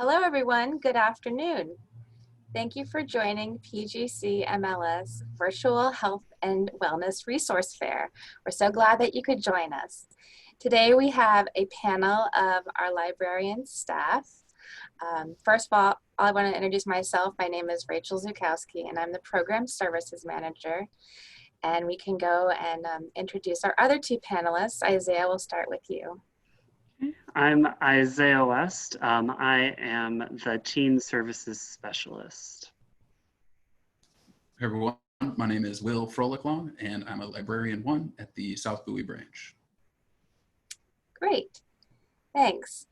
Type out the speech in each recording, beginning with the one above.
Hello, everyone. Good afternoon. Thank you for joining PGCMLS Virtual Health and Wellness Resource Fair. We're so glad that you could join us. Today, we have a panel of our librarian staff. First of all, I want to introduce myself. My name is Rachel Zukowski, and I'm the Program Services Manager. And we can go and introduce our other two panelists. Isaiah, we'll start with you. I'm Isaiah West. I am the Teen Services Specialist. Hey everyone, my name is Will Frolicklaw, and I'm a Librarian 1 at the South Bowie branch. Great, thanks.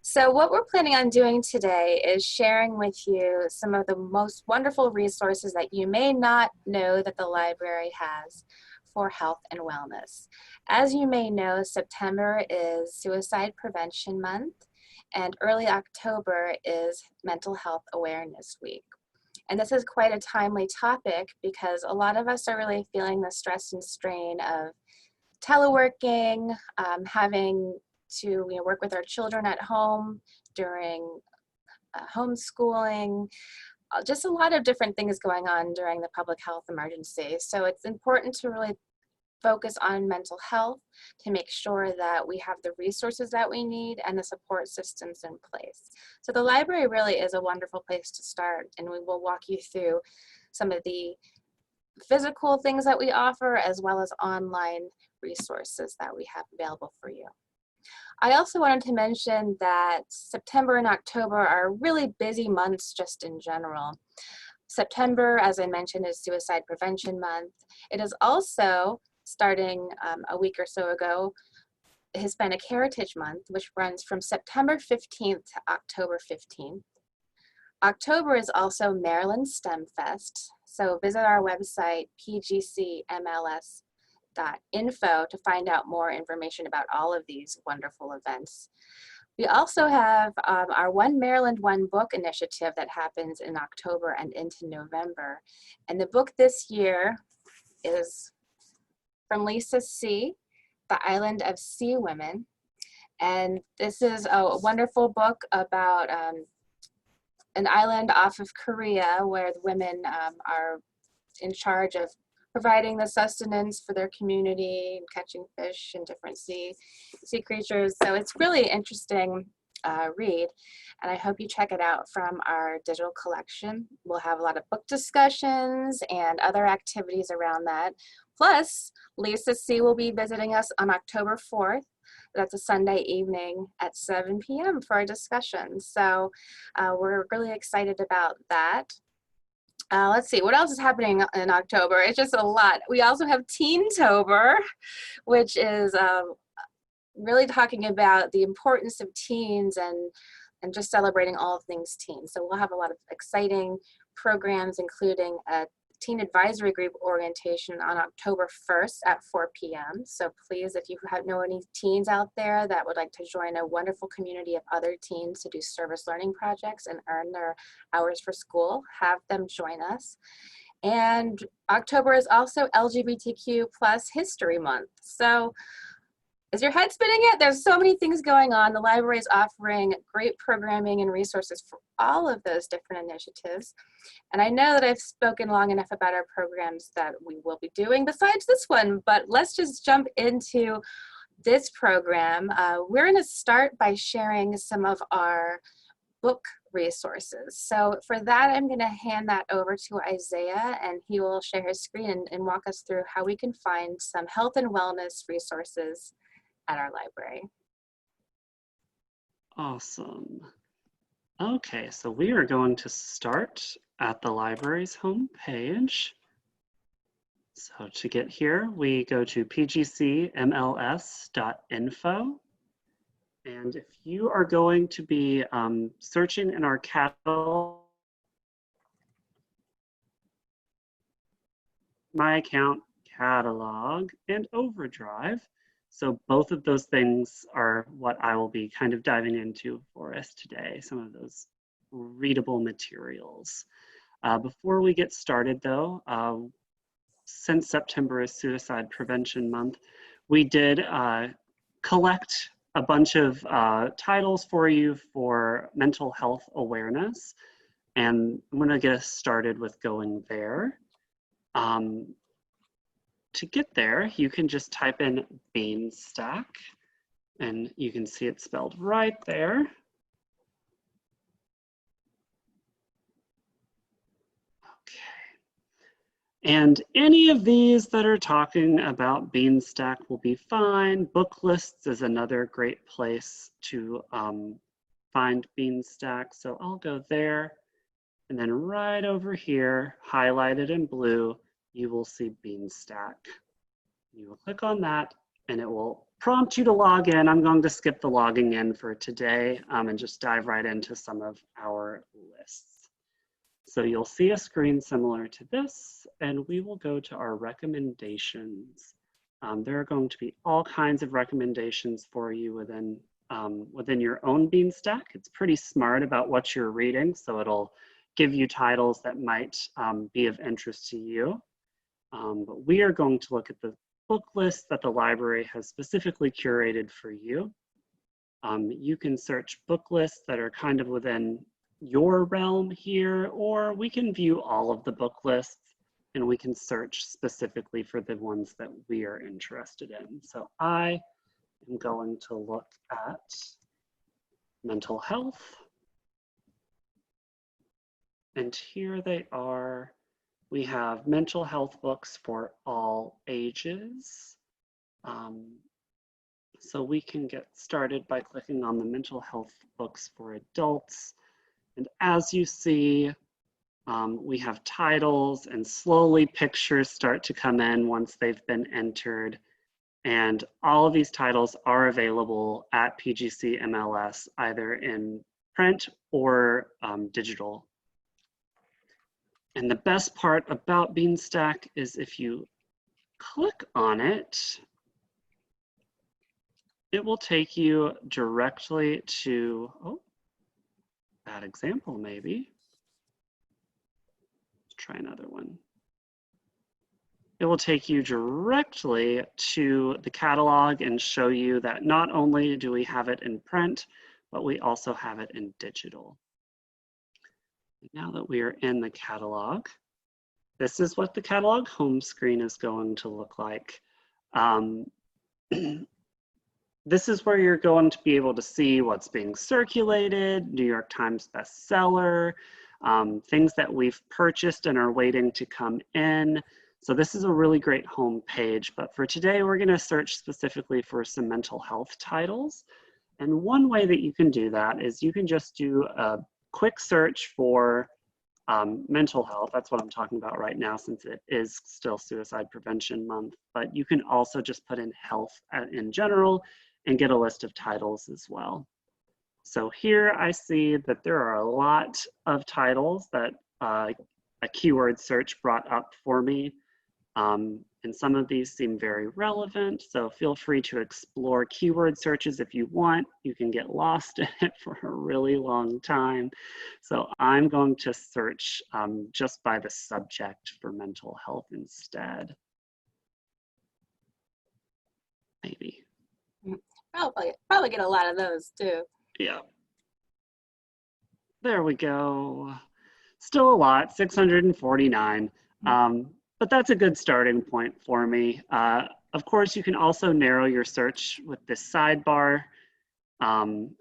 So what we're planning on doing today is sharing with you some of the most wonderful resources that you may not know that the library has for health and wellness. As you may know, September is Suicide Prevention Month, and early October is Mental Health Awareness Week. And this is quite a timely topic because a lot of us are really feeling the stress and strain of teleworking, having to work with our children at home during homeschooling, just a lot of different things going on during the public health emergency. So it's important to really focus on mental health to make sure that we have the resources that we need and the support systems in place. So the library really is a wonderful place to start, and we will walk you through some of the physical things that we offer as well as online resources that we have available for you. I also wanted to mention that September and October are really busy months just in general. September, as I mentioned, is Suicide Prevention Month. It is also, starting a week or so ago, Hispanic Heritage Month, which runs from September 15th to October 15th. October is also Maryland STEM Fest, so visit our website, pgcmls.info, to find out more information about all of these wonderful events. We also have our One Maryland, One Book initiative that happens in October and into November. And the book this year is from Lisa C., The Island of Sea Women. And this is a wonderful book about an island off of Korea where the women are in charge of providing the sustenance for their community, catching fish and different sea creatures. So it's really interesting read, and I hope you check it out from our digital collection. We'll have a lot of book discussions and other activities around that. Plus, Lisa C. will be visiting us on October 4th. That's a Sunday evening at 7 p.m. for a discussion. So we're really excited about that. Let's see, what else is happening in October? It's just a lot. We also have Teen Tober, which is really talking about the importance of teens and just celebrating all things teen. So we'll have a lot of exciting programs, including a teen advisory group orientation on October 1st at 4 p.m. So please, if you know any teens out there that would like to join a wonderful community of other teens to do service learning projects and earn their hours for school, have them join us. And October is also LGBTQ plus History Month. So is your head spinning yet? There's so many things going on. The library is offering great programming and resources for all of those different initiatives. And I know that I've spoken long enough about our programs that we will be doing besides this one, but let's just jump into this program. We're going to start by sharing some of our book resources. So for that, I'm going to hand that over to Isaiah, and he will share his screen and walk us through how we can find some health and wellness resources at our library. Awesome. Okay, so we are going to start at the library's homepage. So to get here, we go to pgcmls.info. And if you are going to be searching in our catalog, My Account, Catalog, and Overdrive. So both of those things are what I will be kind of diving into for us today, some of those readable materials. Before we get started though, since September is Suicide Prevention Month, we did collect a bunch of titles for you for mental health awareness. And I'm going to get us started with going there. To get there, you can just type in Beanstack, and you can see it spelled right there. Okay. And any of these that are talking about Beanstack will be fine. Book lists is another great place to find Beanstack. So I'll go there. And then right over here, highlighted in blue, you will see Beanstack. You will click on that and it will prompt you to log in. I'm going to skip the logging in for today and just dive right into some of our lists. So you'll see a screen similar to this, and we will go to our recommendations. There are going to be all kinds of recommendations for you within your own Beanstack. It's pretty smart about what you're reading, so it'll give you titles that might be of interest to you. But we are going to look at the book list that the library has specifically curated for you. You can search book lists that are kind of within your realm here, or we can view all of the book lists and we can search specifically for the ones that we are interested in. So I am going to look at mental health. And here they are. We have mental health books for all ages. So we can get started by clicking on the mental health books for adults. And as you see, we have titles, and slowly pictures start to come in once they've been entered. And all of these titles are available at PGCMLS, either in print or digital. And the best part about Beanstack is if you click on it, it will take you directly to, oh, bad example maybe. Let's try another one. It will take you directly to the catalog and show you that not only do we have it in print, but we also have it in digital. Now that we are in the catalog, this is what the catalog home screen is going to look like. This is where you're going to be able to see what's being circulated, New York Times bestseller, things that we've purchased and are waiting to come in. So this is a really great home page, but for today, we're gonna search specifically for some mental health titles. And one way that you can do that is you can just do a quick search for mental health. That's what I'm talking about right now, since it is still Suicide Prevention Month, but you can also just put in health in general and get a list of titles as well. So here I see that there are a lot of titles that a keyword search brought up for me. And some of these seem very relevant, so feel free to explore keyword searches if you want. You can get lost in it for a really long time. So I'm going to search just by the subject for mental health instead. Maybe. Probably get a lot of those too. Yeah. There we go. Still a lot, 649. But that's a good starting point for me. Of course, you can also narrow your search with this sidebar.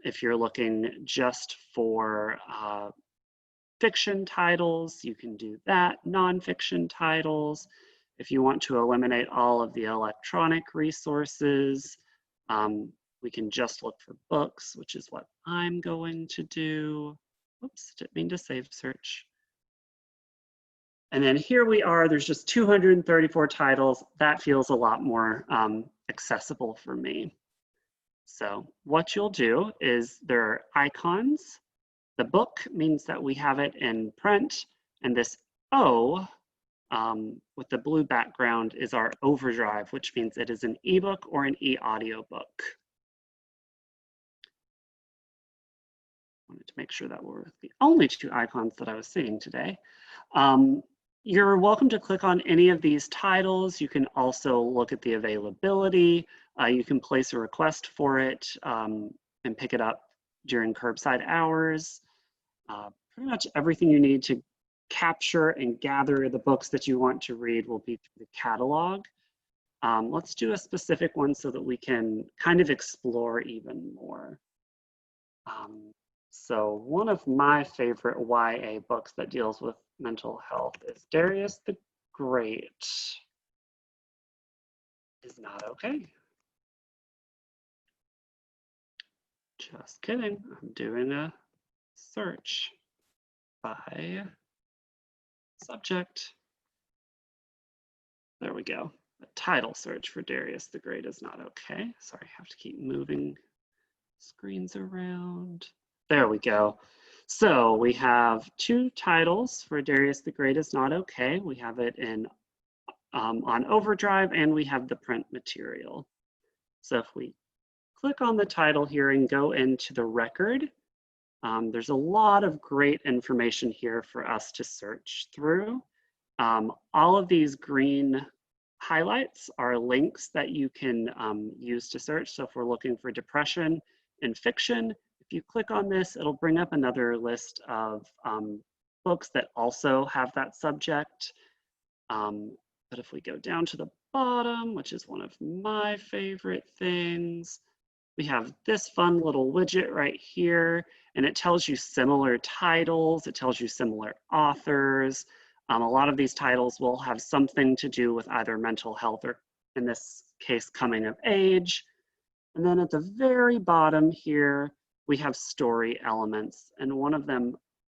If you're looking just for fiction titles, you can do that. Nonfiction titles. If you want to eliminate all of the electronic resources, we can just look for books, which is what I'm going to do. Oops, didn't mean to save search. And then here we are, there's just 234 titles. That feels a lot more accessible for me. So what you'll do is there are icons. The book means that we have it in print, and this O with the blue background is our overdrive, which means it is an ebook or an e-audiobook. Wanted to make sure that were the only two icons that I was seeing today. you're welcome to click on any of these titles. You can also look at the availability. You can place a request for it and pick it up during curbside hours. Pretty much everything you need to capture and gather the books that you want to read will be through the catalog. Let's do a specific one so that we can kind of explore even more. So one of my favorite YA books that deals with mental health is Darius the Great is Not Okay. Just kidding, I'm doing a search by subject. There we go. A title search for Darius the Great is Not Okay. Sorry, I have to keep moving screens around. There we go. So we have two titles for Darius the Great is Not Okay. We have it in on Overdrive, and we have the print material. So if we click on the title here and go into the record, there's a lot of great information here for us to search through. All of these green highlights are links that you can use to search. So if we're looking for depression in fiction, if you click on this, it'll bring up another list of books that also have that subject. But if we go down to the bottom, which is one of my favorite things, we have this fun little widget right here, and it tells you similar titles, it tells you similar authors. A lot of these titles will have something to do with either mental health or, in this case, coming of age. And then at the very bottom here, we have story elements, and one of them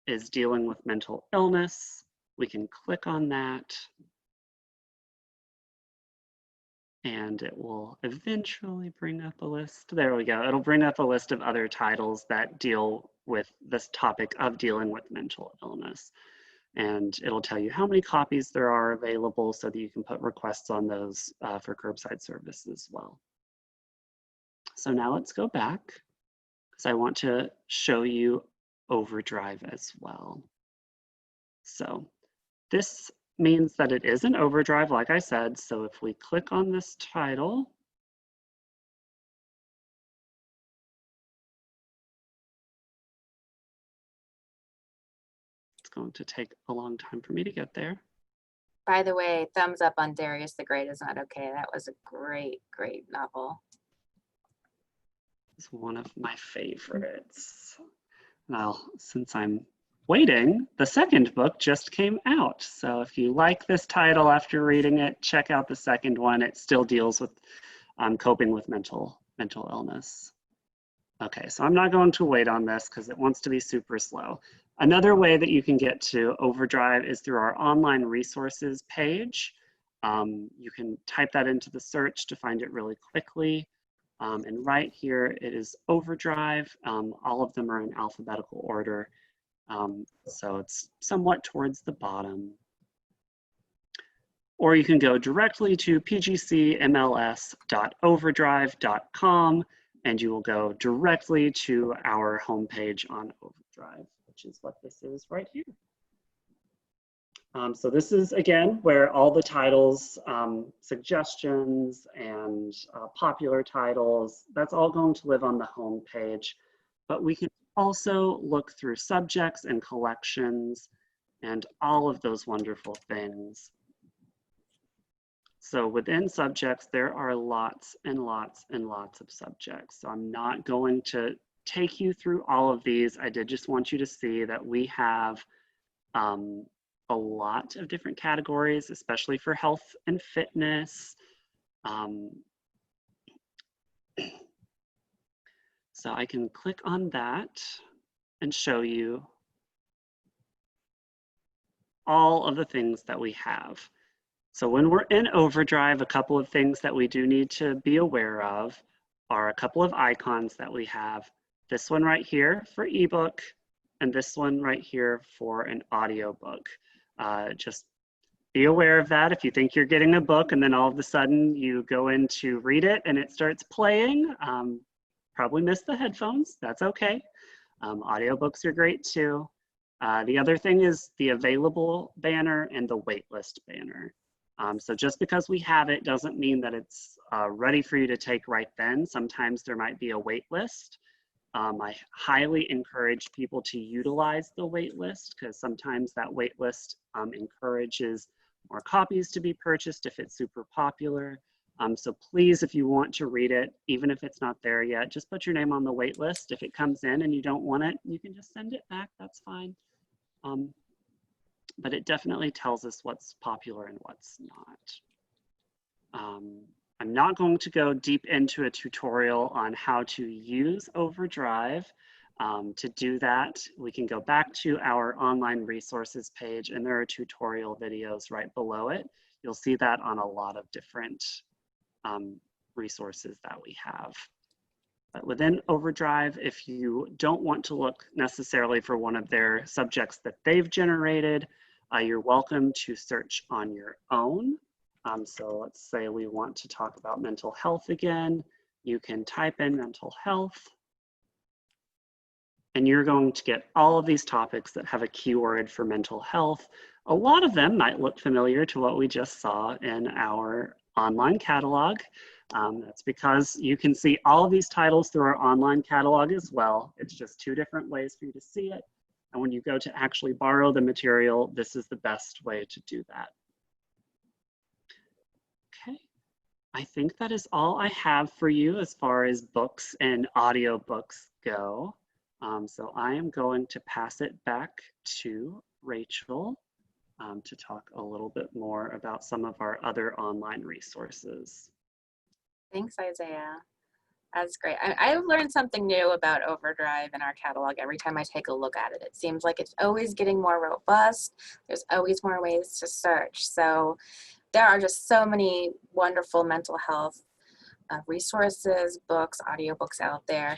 is dealing with mental illness. We can click on that, and it will eventually bring up a list. There we go. It'll bring up a list of other titles that deal with this topic of dealing with mental illness. And it'll tell you how many copies there are available so that you can put requests on those for curbside service as well. So now let's go back, because I want to show you Overdrive as well. So this means that it is an Overdrive, like I said. So if we click on this title, it's going to take a long time for me to get there. By the way, thumbs up on Darius the Great is Not Okay. That was a great, great novel. It's one of my favorites. Well, since I'm waiting, the second book just came out. So if you like this title after reading it, check out the second one. It still deals with coping with mental illness. Okay, so I'm not going to wait on this because it wants to be super slow. Another way that you can get to Overdrive is through our online resources page. You can type that into the search to find it really quickly. And right here, it is Overdrive. All of them are in alphabetical order. So it's somewhat towards the bottom. Or you can go directly to pgcmls.overdrive.com, and you will go directly to our homepage on Overdrive, which is what this is right here. So this is, again, where all the titles, suggestions, and popular titles, that's all going to live on the home page. But we can also look through subjects and collections and all of those wonderful things. So within subjects, there are lots and lots and lots of subjects. So I'm not going to take you through all of these. I did just want you to see that we have a lot of different categories, especially for health and fitness. So I can click on that and show you all of the things that we have. So when we're in Overdrive, a couple of things that we do need to be aware of are a couple of icons that we have. This one right here for ebook, and this one right here for an audiobook. Just be aware of that. If you think you're getting a book and then all of a sudden you go in to read it and it starts playing, probably miss the headphones. That's okay. Audiobooks are great too. The other thing is the available banner and the waitlist banner. So just because we have it doesn't mean that it's ready for you to take right then. Sometimes there might be a wait list. I highly encourage people to utilize the wait list because sometimes that wait list encourages more copies to be purchased if it's super popular. So please, if you want to read it, even if it's not there yet, just put your name on the wait list. If it comes in and you don't want it, you can just send it back, that's fine. But it definitely tells us what's popular and what's not. I'm not going to go deep into a tutorial on how to use Overdrive. To do that, we can go back to our online resources page and there are tutorial videos right below it. You'll see that on a lot of different resources that we have. But within Overdrive, if you don't want to look necessarily for one of their subjects that they've generated, you're welcome to search on your own. So let's say we want to talk about mental health again. You can type in mental health, and you're going to get all of these topics that have a keyword for mental health. A lot of them might look familiar to what we just saw in our online catalog. That's because you can see all of these titles through our online catalog as well. It's just two different ways for you to see it. And when you go to actually borrow the material, this is the best way to do that. Okay, I think that is all I have for you as far as books and audiobooks go. So I am going to pass it back to Rachel to talk a little bit more about some of our other online resources. Thanks, Isaiah. That's great. I've learned something new about Overdrive in our catalog every time I take a look at it. It seems like it's always getting more robust. There's always more ways to search. So there are just so many wonderful mental health resources, books, audiobooks out there.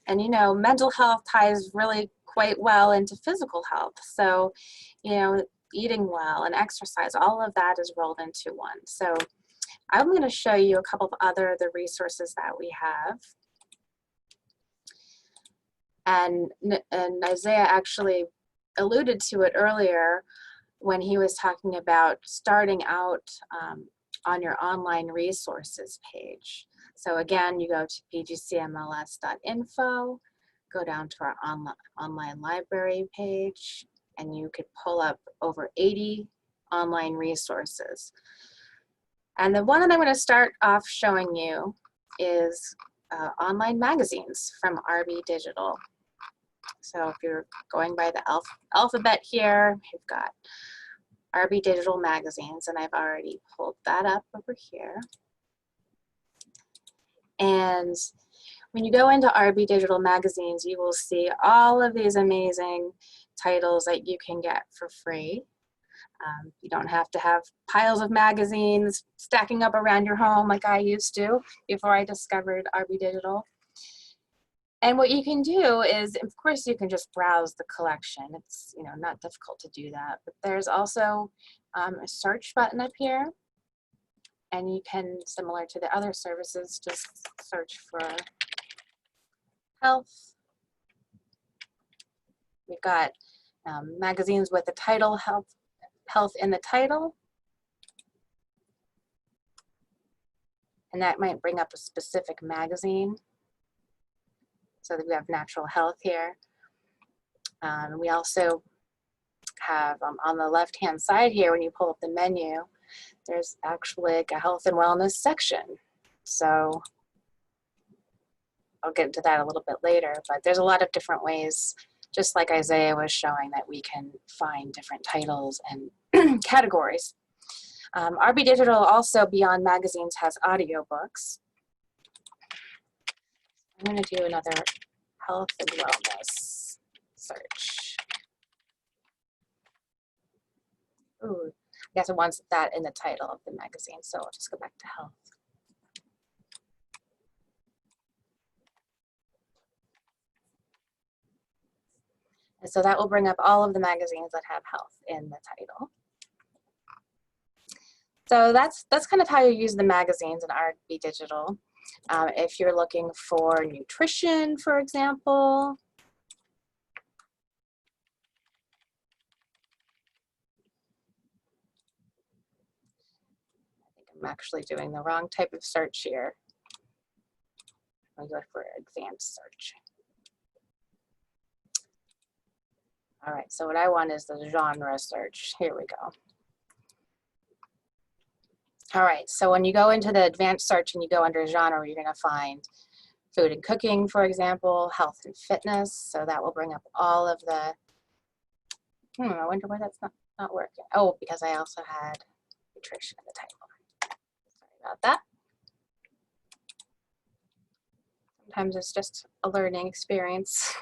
And, you know, mental health ties really quite well into physical health. So, you know, eating well and exercise, all of that is rolled into one. So I'm going to show you a couple of the resources that we have. And Isaiah actually alluded to it earlier when he was talking about starting out on your online resources page. So again, you go to pgcmls.info, go down to our online library page, and you could pull up over 80 online resources. And the one that I'm going to start off showing you is online magazines from RB Digital. So if you're going by the alphabet here, you've got RB Digital magazines, and I've already pulled that up over here. And when you go into RB Digital magazines, you will see all of these amazing titles that you can get for free. You don't have to have piles of magazines stacking up around your home like I used to before I discovered RB Digital. And what you can do is, of course, you can just browse the collection. It's, you know, not difficult to do that. But there's also a search button up here. And you can, similar to the other services, just search for health. We've got magazines with the title health in the title. And that might bring up a specific magazine. So that we have natural health here. We also have on the left-hand side here, when you pull up the menu, there's actually like a health and wellness section. So I'll get into that a little bit later, but there's a lot of different ways, just like Isaiah was showing, that we can find different titles and categories. RB Digital also, beyond magazines, has audiobooks. I'm going to do another health and wellness search. Ooh, I guess it wants that in the title of the magazine, so I'll just go back to health. And so that will bring up all of the magazines that have health in the title. So that's kind of how you use the magazines in RB Digital. If you're looking for nutrition, for example, I'm actually doing the wrong type of search here. I'm going to go for advanced search. All right, so what I want is the genre search. Here we go. All right, so when you go into the advanced search and you go under genre, you're going to find food and cooking, for example, health and fitness. So that will bring up all of the, I wonder why that's not working. Oh, because I also had nutrition in the title. Sorry about that. Sometimes it's just a learning experience.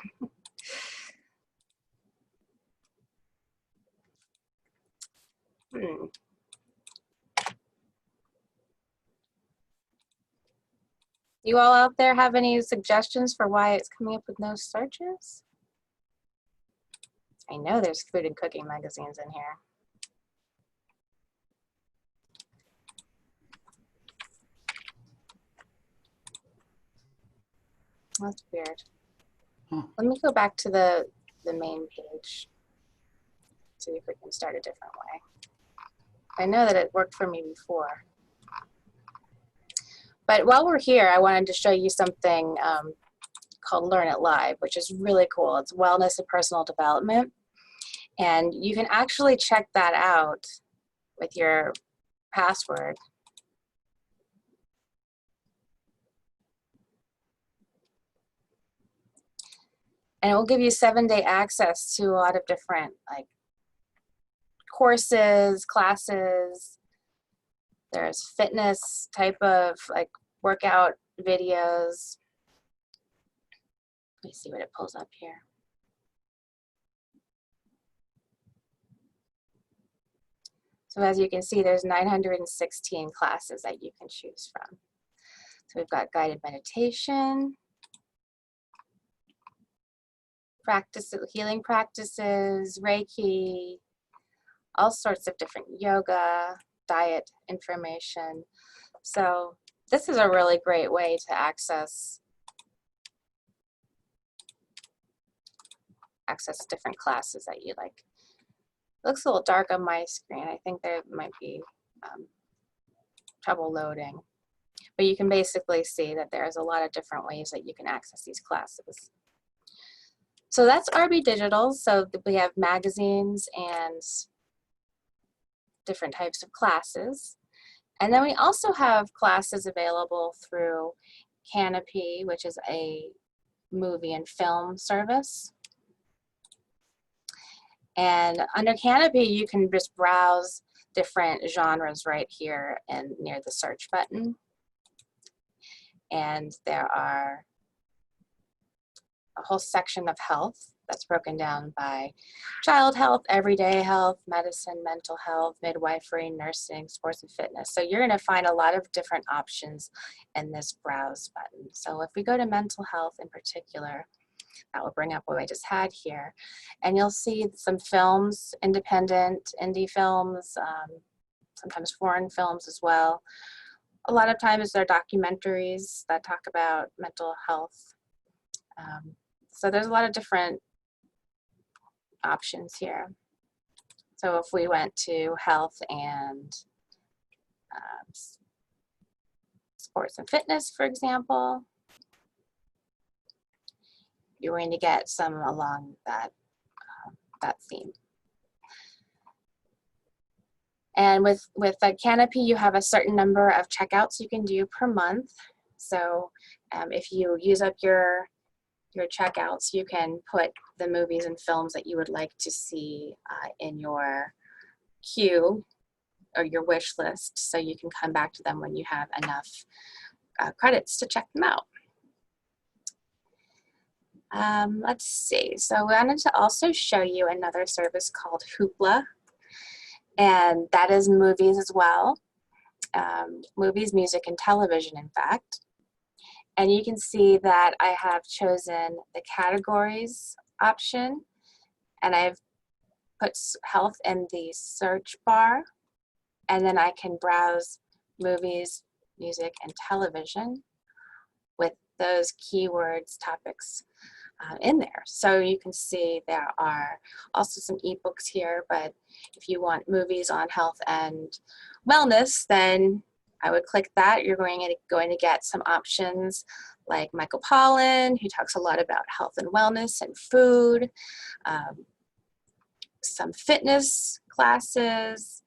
You all out there have any suggestions for why it's coming up with no searches? I know there's food and cooking magazines in here. That's weird. Huh. Let me go back to the main page. See if we can start a different way. I know that it worked for me before. But while we're here, I wanted to show you something called Learn It Live, which is really cool. It's wellness and personal development. And you can actually check that out with your password. And it will give you 7-day access to a lot of different like courses, classes. There's fitness type of like workout videos. Let me see what it pulls up here. So as you can see, there's 916 classes that you can choose from. So we've got guided meditation, healing practices, Reiki, all sorts of different yoga, diet information. So this is a really great way to access different classes that you like. It looks a little dark on my screen. I think there might be trouble loading. But you can basically see that there's a lot of different ways that you can access these classes. So that's RB Digital. So we have magazines and different types of classes. And then we also have classes available through Canopy, which is a movie and film service. And under Canopy, you can just browse different genres right here and near the search button. And there are a whole section of health that's broken down by child health, everyday health, medicine, mental health, midwifery, nursing, sports and fitness. So you're going to find a lot of different options in this browse button. So if we go to mental health in particular, that will bring up what I just had here. And you'll see some films, independent, indie films, sometimes foreign films as well. A lot of times they're documentaries that talk about mental health. So there's a lot of different options here. So if we went to health and sports and fitness, for example, you're going to get some along that theme. And with the Canopy, you have a certain number of checkouts you can do per month. So if you use up your checkouts, you can put the movies and films that you would like to see in your queue or your wish list, so you can come back to them when you have enough credits to check them out. Let's see, so I wanted to also show you another service called Hoopla, and that is movies as well. Movies, music, and television, in fact. And you can see that I have chosen the categories option, and I've put health in the search bar, and then I can browse movies, music, and television with those keywords, topics in there. So you can see there are also some ebooks here, but if you want movies on health and wellness, then I would click that. You're going to get some options like Michael Pollan, who talks a lot about health and wellness and food, some fitness classes.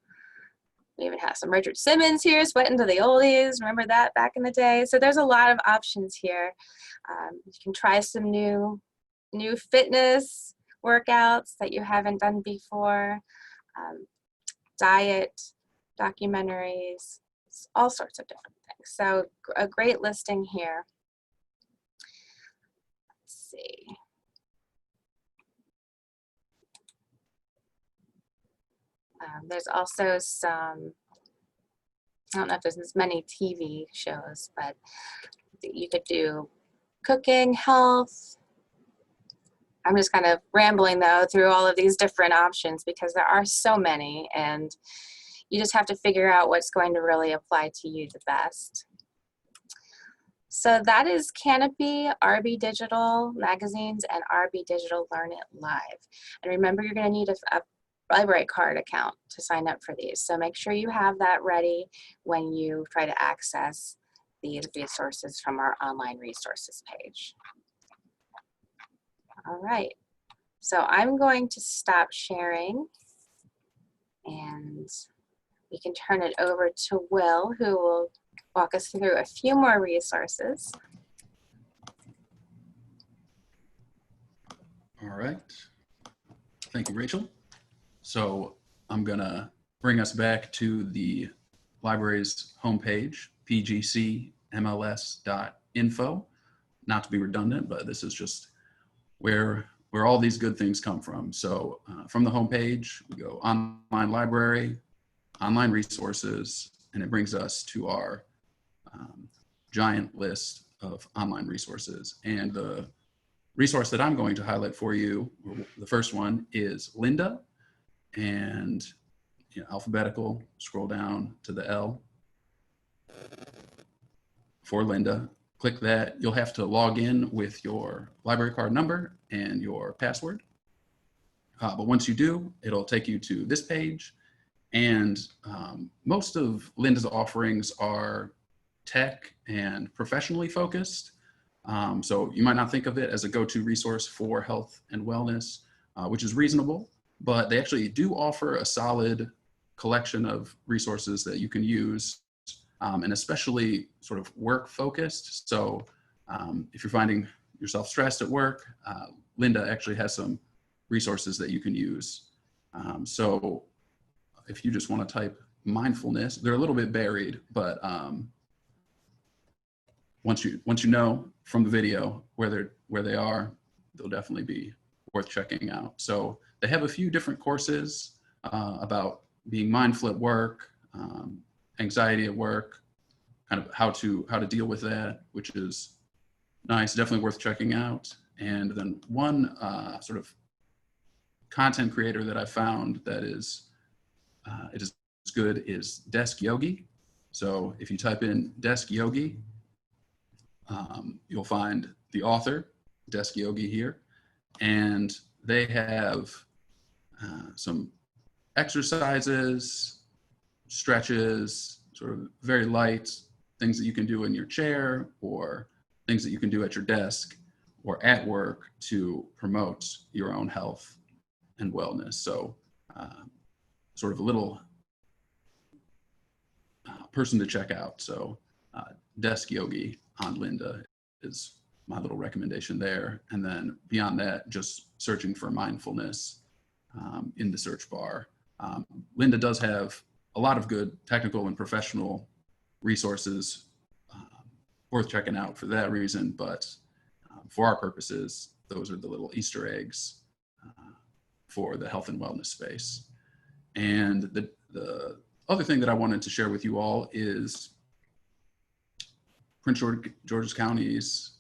We even have some Richard Simmons here, Sweating to the Oldies. Remember that back in the day? So there's a lot of options here. You can try some new fitness workouts that you haven't done before, diet, documentaries, all sorts of different things. So a great listing here. Let's see. There's also some, I don't know if there's as many TV shows, but you could do cooking, health. I'm just kind of rambling though through all of these different options because there are so many, and you just have to figure out what's going to really apply to you the best. So that is Canopy, RB Digital Magazines, and RB Digital Learn It Live. And remember, you're going to need a library card account to sign up for these. So make sure you have that ready when you try to access these resources from our online resources page. All right, so I'm going to stop sharing and we can turn it over to Will, who will walk us through a few more resources. All right. Thank you, Rachel. So I'm going to bring us back to the library's homepage, pgcmls.info. Not to be redundant, but this is just where all these good things come from. So from the homepage, we go online library, online resources, and it brings us to our giant list of online resources. And the resource that I'm going to highlight for you, the first one, is Lynda. And alphabetical, scroll down to the L for Lynda. Click that. You'll have to log in with your library card number and your password. But once you do, it'll take you to this page. And most of Lynda's offerings are tech and professionally focused. So you might not think of it as a go-to resource for health and wellness, which is reasonable, but they actually do offer a solid collection of resources that you can use, and especially sort of work focused. So if you're finding yourself stressed at work, Lynda actually has some resources that you can use. So if you just want to type mindfulness, they're a little bit buried, but once you know from the video where they are, they'll definitely be worth checking out. So they have a few different courses about being mindful at work, anxiety at work, kind of how to deal with that, which is nice, definitely worth checking out. And then one sort of content creator that I found that is it is good is Desk Yogi. So if you type in Desk Yogi, you'll find the author, Desk Yogi, here, and they have some exercises, stretches, sort of very light things that you can do in your chair or things that you can do at your desk or at work to promote your own health and wellness. So sort of a little person to check out. So Desk Yogi on Lynda is my little recommendation there. And then beyond that, just searching for mindfulness in the search bar. Lynda does have a lot of good technical and professional resources worth checking out for that reason, but for our purposes, those are the little Easter eggs for the health and wellness space. And the other thing that I wanted to share with you all is Prince George's County's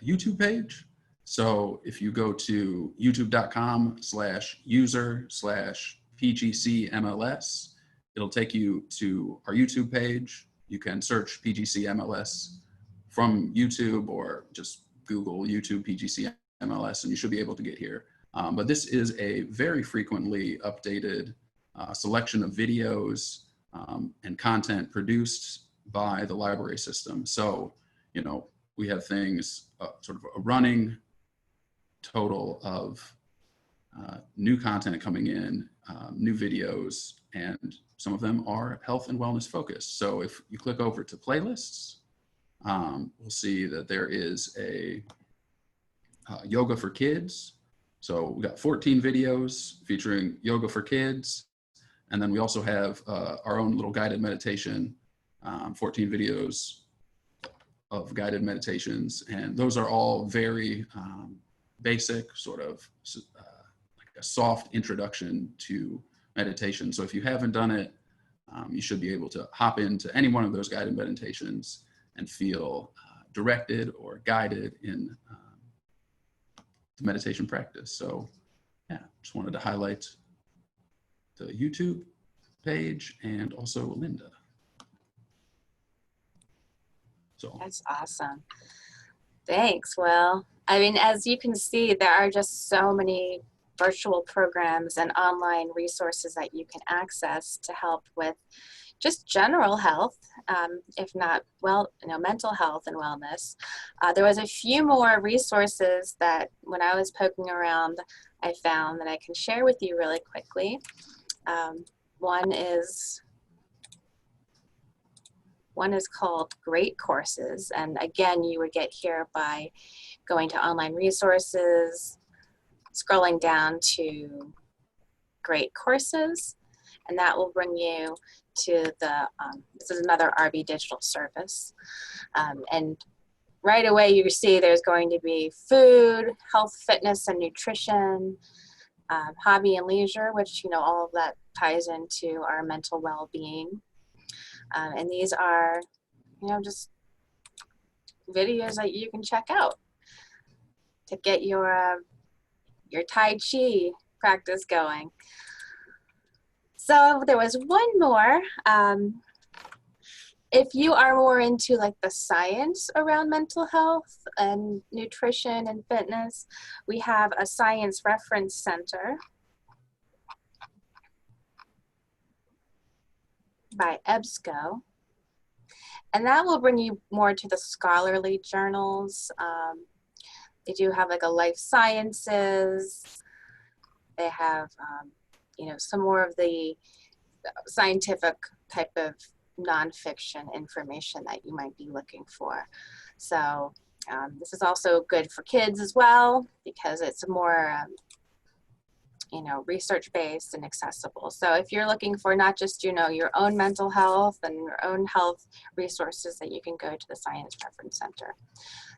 YouTube page. So if you go to youtube.com/user/PGCMLS, it'll take you to our YouTube page. You can search PGCMLS from YouTube or just Google YouTube PGCMLS and you should be able to get here. But this is a very frequently updated selection of videos and content produced by the library system. So, you know, we have things, sort of a running total of new content coming in, new videos, and some of them are health and wellness focused. So if you click over to playlists, we'll see that there is a yoga for kids. So we got 14 videos featuring yoga for kids. And then we also have our own little guided meditation, 14 videos of guided meditations. And those are all very basic, sort of like a soft introduction to meditation. So if you haven't done it, you should be able to hop into any one of those guided meditations and feel directed or guided in the meditation practice. So yeah, just wanted to highlight the YouTube page and also Linda. So That's awesome. Thanks. Well, I mean, as you can see, there are just so many virtual programs and online resources that you can access to help with just general health, if not, well, you know, mental health and wellness. There was a few more resources that when I was poking around, I found that I can share with you really quickly. One is called Great Courses. And again, you would get here by going to online resources, scrolling down to Great Courses, and that will bring you to the, this is another RB digital service. And right away you see there's going to be food, health, fitness, and nutrition, hobby and leisure, which, you know, all of that ties into our mental well-being. And these are, you know, just videos that you can check out to get your Tai Chi practice going. So there was one more. If you are more into like the science around mental health and nutrition and fitness, we have a science reference center by EBSCO. And that will bring you more to the scholarly journals. They do have like a life sciences. They have, you know, some more of the scientific type of nonfiction information that you might be looking for. So this is also good for kids as well because it's more, you know, research-based and accessible. So if you're looking for not just, you know, your own mental health and your own health resources, that you can go to the Science Reference Center.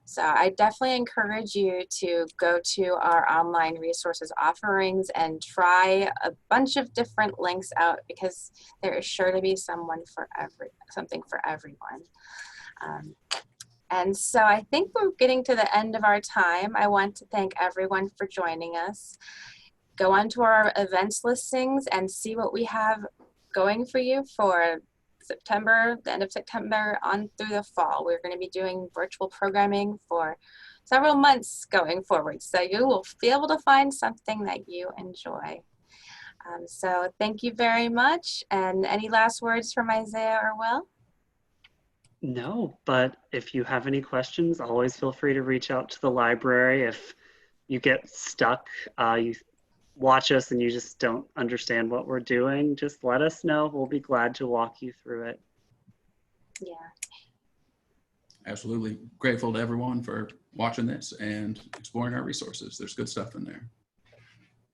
So I definitely encourage you to go to our online resources offerings and try a bunch of different links out because there is sure to be something for everyone. And so I think we're getting to the end of our time. I want to thank everyone for joining us. Go onto our events listings and see what we have going for you for September, the end of September on through the fall. We're going to be doing virtual programming for several months going forward. So you will be able to find something that you enjoy. So thank you very much. And any last words from Isaiah or Will? No, but if you have any questions, always feel free to reach out to the library. If you get stuck, you watch us and you just don't understand what we're doing, just let us know. We'll be glad to walk you through it. Yeah. Absolutely. Grateful to everyone for watching this and exploring our resources. There's good stuff in there.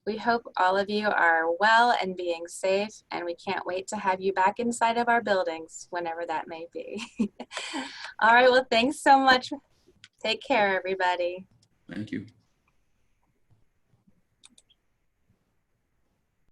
We hope all of you are well and being safe, and we can't wait to have you back inside of our buildings whenever that may be. All right, well, thanks so much. Take care, everybody. Thank you.